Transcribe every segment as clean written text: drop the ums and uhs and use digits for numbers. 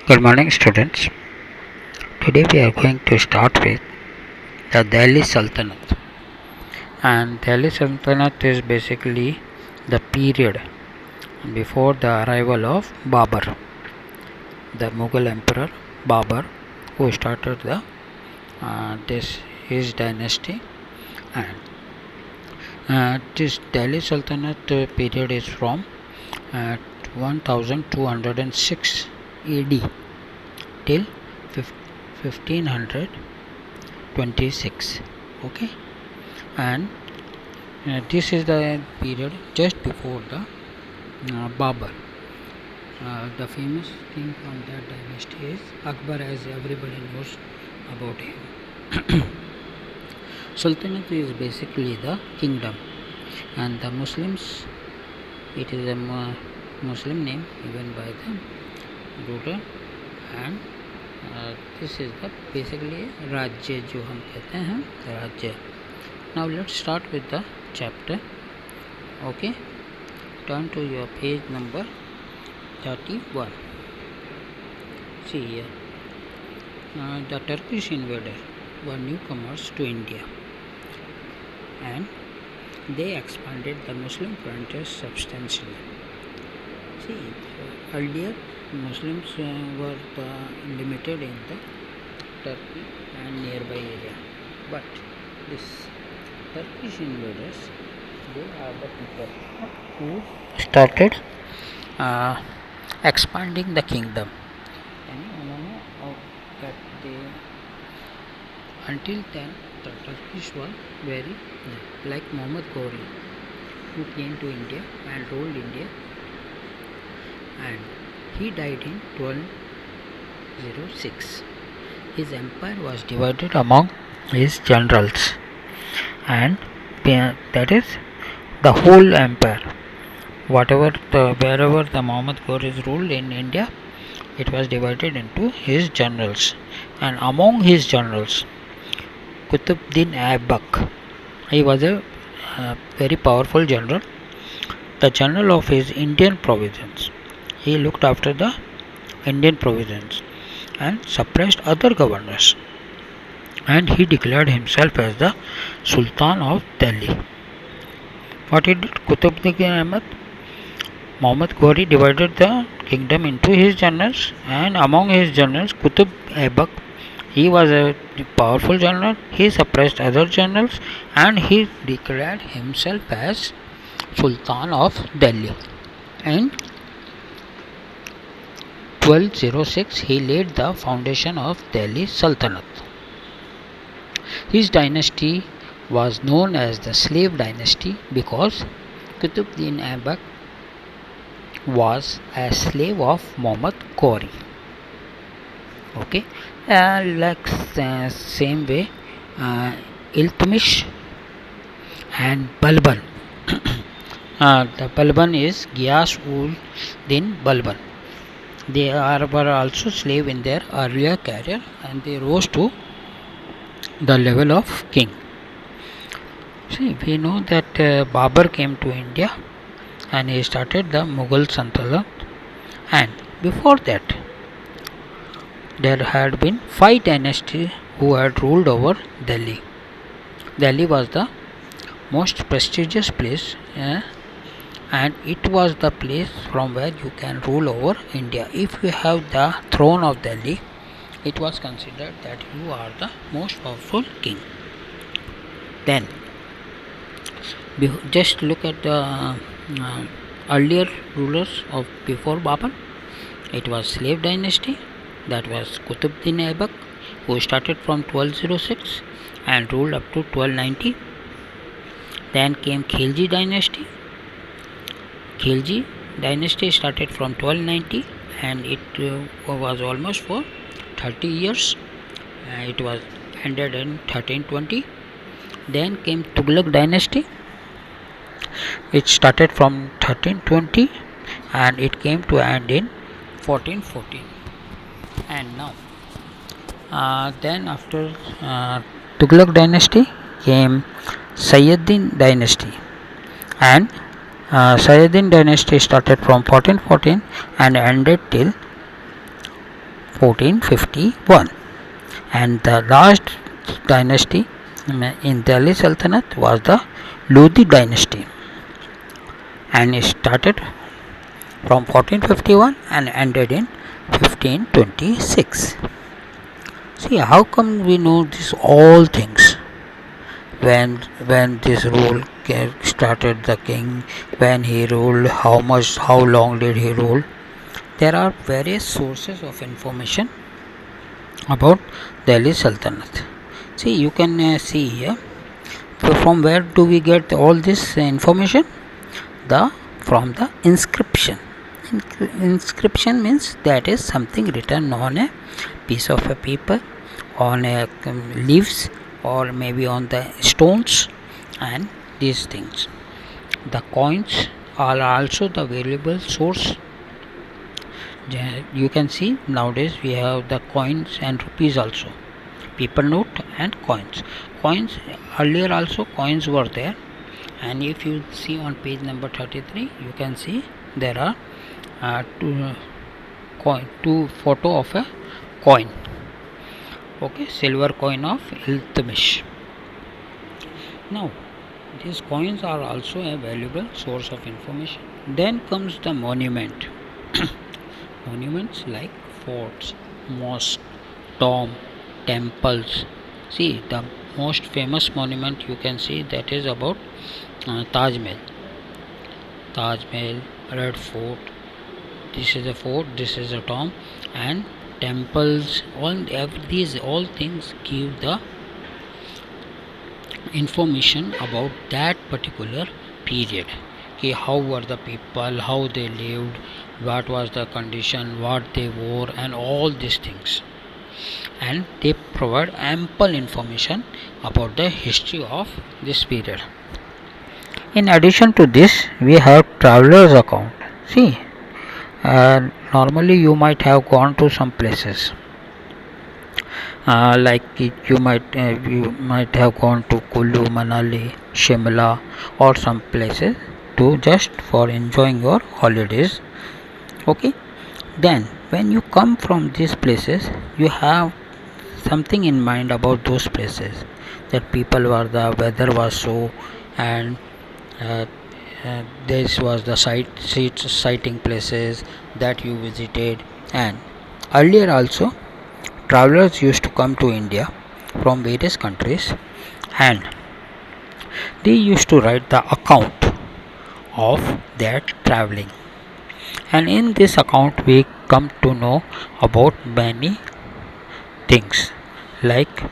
Good morning, students. Today we are going to start with the Delhi Sultanate. And Delhi Sultanate is basically the period before the arrival of Babur, the Mughal Emperor Babur, who started his dynasty. And this Delhi Sultanate period is from 1206 AD till 1526. Okay, and this is the period just before the Babur. The famous king from that dynasty is Akbar, as everybody knows about him. Sultanate is basically the kingdom, and the Muslims, it is a Muslim name given by the ruler, and this is the basically Rajya जो हम कहते हैं राज्य. Now let's start with the chapter. Okay, turn to your page number 31. See here, the Turkish invader were newcomers to India, and they expanded the Muslim frontiers substantially. See, earlier Muslims were limited in the Turkey and nearby area, but this Turkish invaders, they are the people who started expanding the kingdom. Until then, the Turkish were very like Muhammad Ghori, who came to India and ruled India, and he died in 1206. His empire was divided among his generals, and that is the whole empire. Wherever the Muhammad Ghori ruled in India, it was divided into his generals, and among his generals, Qutbuddin Aibak, he was a very powerful general, the general of his Indian provinces. He looked after the Indian provinces and suppressed other governors, and he declared himself as the Sultan of Delhi. What he did, Qutbuddin Ahmad, Muhammad Ghori divided the kingdom into his generals, and among his generals, Qutb Aibak, he was a powerful general. He suppressed other generals, and he declared himself as Sultan of Delhi. And 1206, he laid the foundation of Delhi Sultanate. His dynasty was known as the Slave Dynasty because Qutbuddin Aibak was a slave of Muhammad Ghori. Okay, same way, Iltutmish and Balban. The Balban is Ghiyas-ul-Din Balban. They were also slave in their earlier career, and they rose to the level of king. See, we know that Babur came to India and he started the Mughal Sultanate, and before that there had been 5 dynasties who had ruled over Delhi. Delhi was the most prestigious place, and it was the place from where you can rule over India. If you have the throne of Delhi, it was considered that you are the most powerful king. Then just look at the earlier rulers of before Babur. It was slave dynasty, that was Qutbuddin Aibak, who started from 1206 and ruled up to 1290. Then came Khilji dynasty. Khilji dynasty started from 1290 and it was almost for 30 years. It was ended in 1320. Then came Tughlaq dynasty. It started from 1320 and it came to end in 1414. And now then after Tughlaq dynasty came Sayyidin dynasty, and Sayyidin dynasty started from 1414 and ended till 1451, and the last dynasty in Delhi Sultanate was the Lodi dynasty, and it started from 1451 and ended in 1526. See, how come we know this all things? When this rule started, the king, when he ruled, how long did he rule? There are various sources of information about Delhi Sultanate. See, you can see here. So from where do we get all this information? From the inscription. Inscription means that is something written on a piece of a paper, on a leaves, or maybe on the stones, and these things. The coins are also the valuable source. You can see nowadays we have the coins and rupees also, paper note and coins. Earlier also coins were there, and if you see on page number 33, you can see there are two photo of a coin. Okay, silver coin of Iltutmish. Now these coins are also a valuable source of information. Then comes the monument. Monuments like forts, mosques, tomb, temples. See, the most famous monument you can see, that is about Taj Mahal, Red Fort. This is a fort, this is a tomb, and temples. These all things give the information about that particular period. How were the people, how they lived, what was the condition, what they wore, and all these things. And they provide ample information about the history of this period. In addition to this, we have travelers account. See, normally you might have gone to some places, like you might have gone to Kullu, Manali, Shimla, or some places to just for enjoying your holidays. Okay, then when you come from these places, you have something in mind about those places, that people were, the weather was so, and this was the sighting places that you visited. And earlier also travelers used to come to India from various countries, and they used to write the account of their traveling, and in this account we come to know about many things, like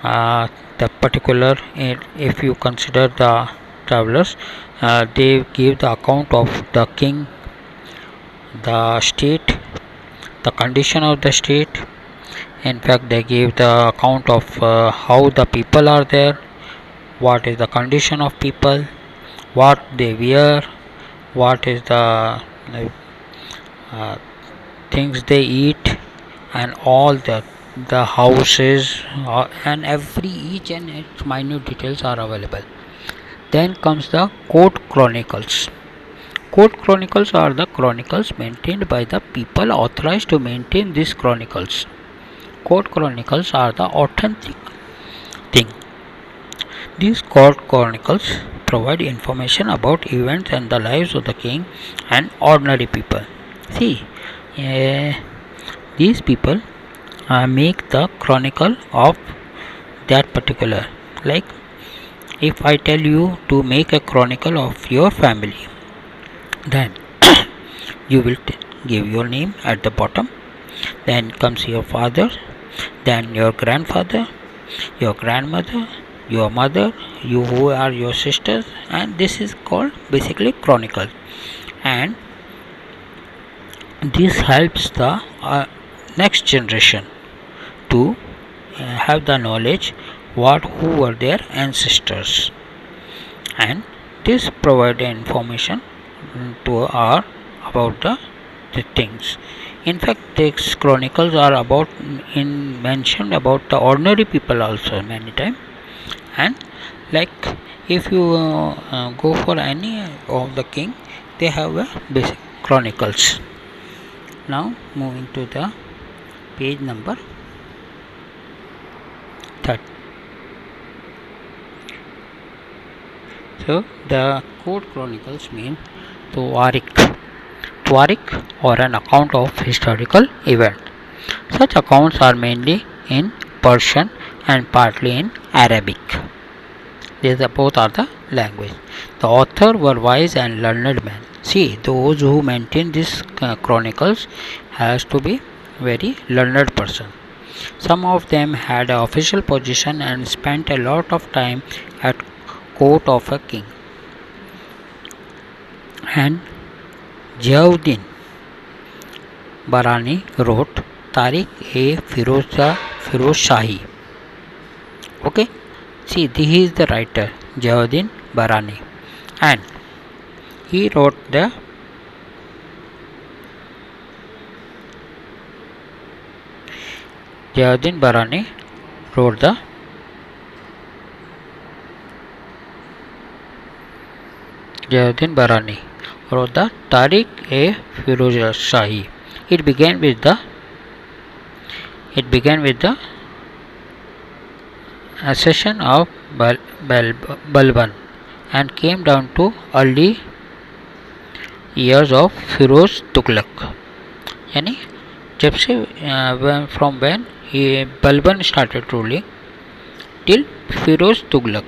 the particular, if you consider the travelers, they give the account of the king, the state, the condition of the state. In fact, they give the account of how the people are there, what is the condition of people, what they wear, what is the things they eat, and all the houses, and each and minute details are available. Then comes the court chronicles. Court chronicles are the chronicles maintained by the people authorized to maintain these chronicles. Court chronicles are the authentic thing. These court chronicles provide information about events and the lives of the king and ordinary people. See, these people make the chronicle of that particular. Like, if I tell you to make a chronicle of your family, then you will give your name at the bottom, then comes your father, then your grandfather, your grandmother, your mother, you who are your sisters, and this is called basically chronicle. And this helps the next generation to have the knowledge who were their ancestors, and this provide information to our about the things. In fact, these chronicles are about mentioned about the ordinary people also many times. And like, if you go for any of the king, they have a basic chronicles. Now moving to the page number 30. So the court chronicles mean Twarik or an account of historical event. Such accounts are mainly in Persian and partly in Arabic. Both are the language. The author were wise and learned men. See, those who maintain these chronicles has to be very learned person. Some of them had an official position and spent a lot of time at court of a king. And Ziauddin Barani wrote Tariq-e-Firoz Shahi. Okay, see, this is the writer Ziauddin Barani, and he wrote the Ziauddin Barani wrote the Tariq-e-Firoz Shahi. It began with the accession of Balban and came down to early years of Firoz Tughlaq. यानी जब से from when Balban started ruling till Firoz Tughlaq,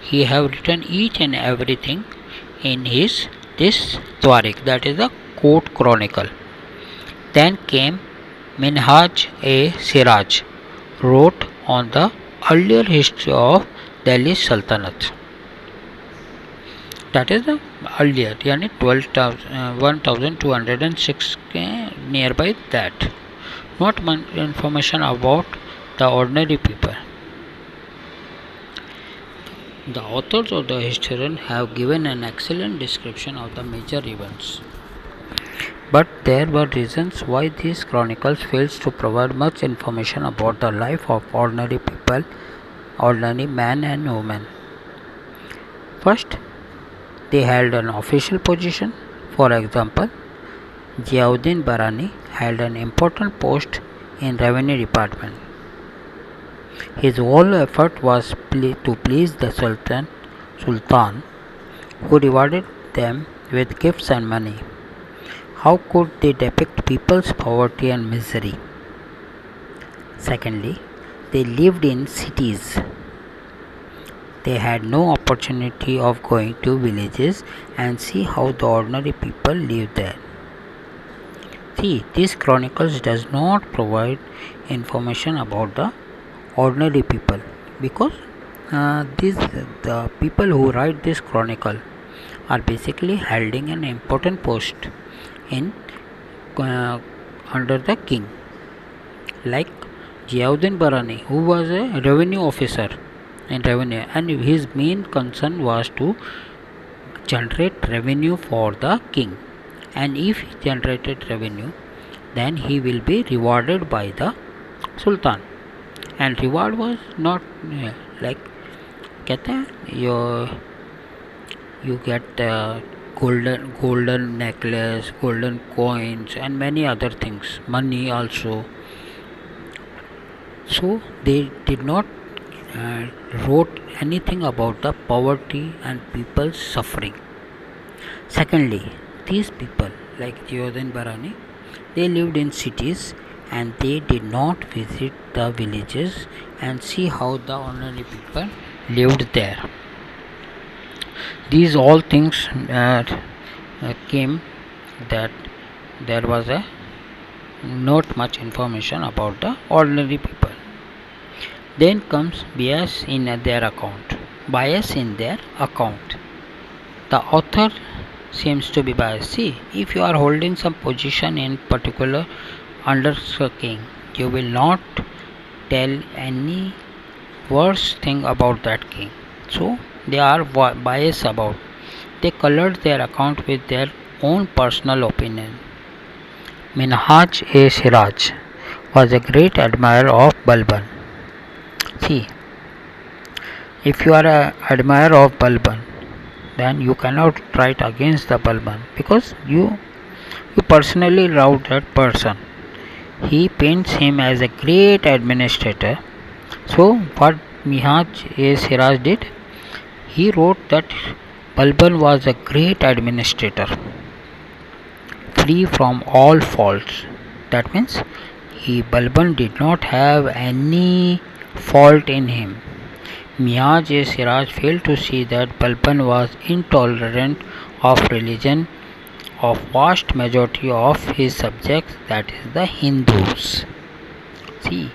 he have written each and everything in his this Twarik, that is the court chronicle. Then came Minhaj-e-Siraj, wrote on the earlier history of Delhi Sultanate. That is the earlier, यानी 1206 nearby that. Not much information about the ordinary people. The authors of the historian have given an excellent description of the major events. But there were reasons why these chronicles fails to provide much information about the life of ordinary people, ordinary man and woman. First, they held an official position. For example, Ziauddin Barani held an important post in revenue department. His whole effort was to please the Sultan, who rewarded them with gifts and money. How could they depict people's poverty and misery? Secondly, they lived in cities. They had no opportunity of going to villages and see how the ordinary people lived there. See, these chronicles does not provide information about the ordinary people, because the people who write this chronicle are basically holding an important post in under the king, like Ziauddin Barani, who was a revenue officer in revenue, and his main concern was to generate revenue for the king, and if he generated revenue, then he will be rewarded by the sultan. And reward was not like कहते हैं you get golden necklace, golden coins and many other things, money also. So they did not wrote anything about the poverty and people's suffering. Secondly, these people like Ziauddin Barani, they lived in cities and they did not visit the villages and see how the ordinary people lived there. These all things came that there was a not much information about the ordinary people. Then comes bias in their account. The author seems to be biased. See, if you are holding some position in particular under the king, you will not tell any worse thing about that king. So they are biased about. They colored their account with their own personal opinion. Minhaj-e-Siraj was a great admirer of Balban. See, if you are an admirer of Balban, then you cannot write against the Balban, because you personally love that person. he paints him as a great administrator. So, what Mihaj-e-Siraj did? He wrote that Balban was a great administrator, free from all faults. That means Balban did not have any fault in him. Mihaj-e-Siraj failed to see that Balban was intolerant of religion of vast majority of his subjects, that is the Hindus. See,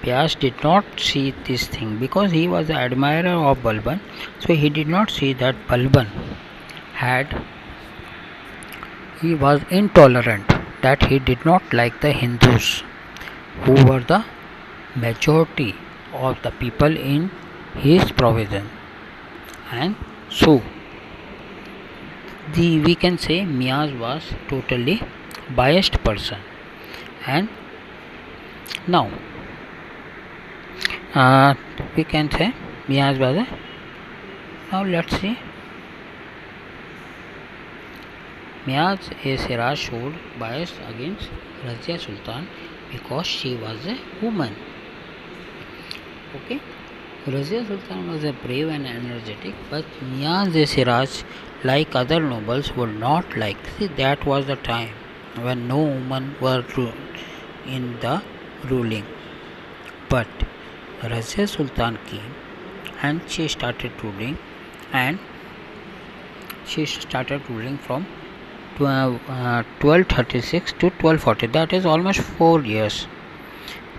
Vyas did not see this thing because he was an admirer of Balban, so he did not see that Balban he was intolerant, that he did not like the Hindus, who were the majority of the people in his province. And so we can say Miaz was totally biased person. And now we can say Miaz was a, now let's see, Miaz-e-Siraj showed bias against Razia Sultan because she was a woman. Okay, Razia Sultan was a brave and energetic, but Miaz-e-Siraj, like other nobles, would not like. See, that was the time when no women were in the ruling. But Razia Sultan came and she started ruling, and she started ruling from 1236 to 1240. That is almost 4 years,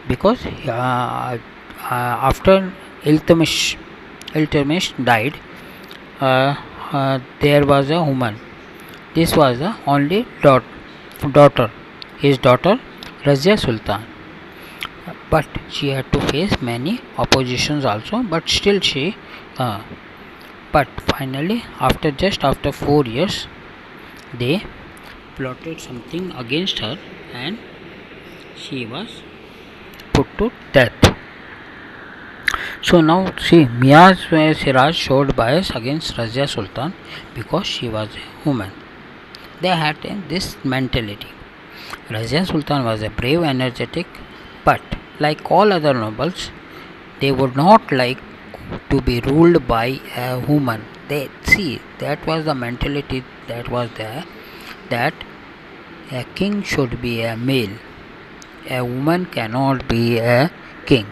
because after Iltutmish died, there was a woman. This was the only daughter, his daughter Razia Sultan. But she had to face many oppositions also, but still she but finally after 4 years they plotted something against her and she was put to death. So now see, Miaz-e-Siraj showed bias against Razia Sultan because she was a woman. They had this mentality. Razia Sultan was a brave, energetic, but like all other nobles, they would not like to be ruled by a woman. They see, that was the mentality that was there, that a king should be a male. A woman cannot be a king.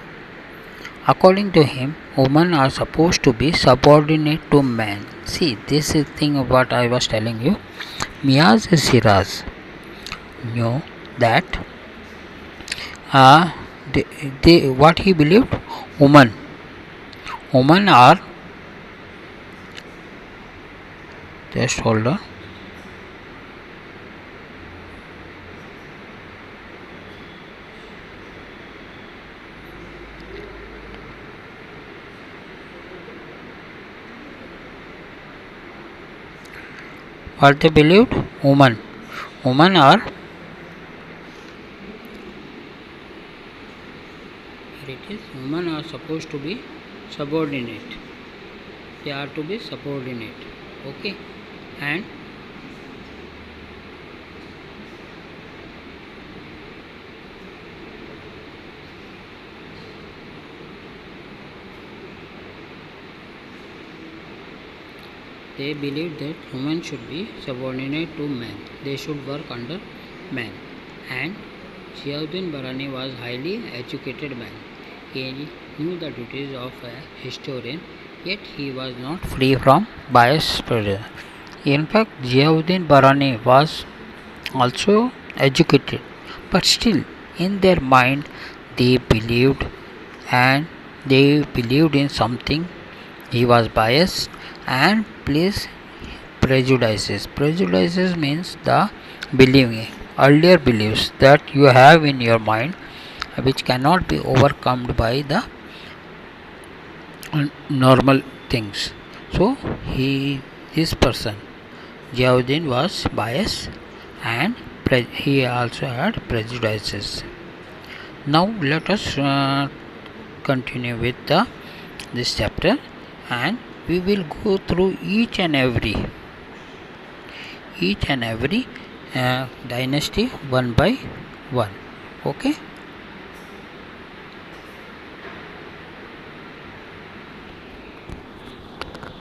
According to him, women are supposed to be subordinate to men. See, this is thing what I was telling you. Miaz-e-Siraj knew that what he believed, women are, just hold on. What they believed, women are, here it is, women are supposed to be subordinate. They are to be subordinate. Okay, and they believed that women should be subordinate to men. They should work under men. And Ziauddin Barani was highly educated man. He knew the duties of a historian, yet he was not free from bias prejudice. In fact, Ziauddin Barani was also educated, but still in their mind they believed in something. He was biased and placed prejudices. Prejudices means the believing, earlier beliefs that you have in your mind, which cannot be overcome by the normal things. So this person Ziauddin was biased and he also had prejudices. Now let us continue with this chapter, and we will go through each and every dynasty one by one. Okay.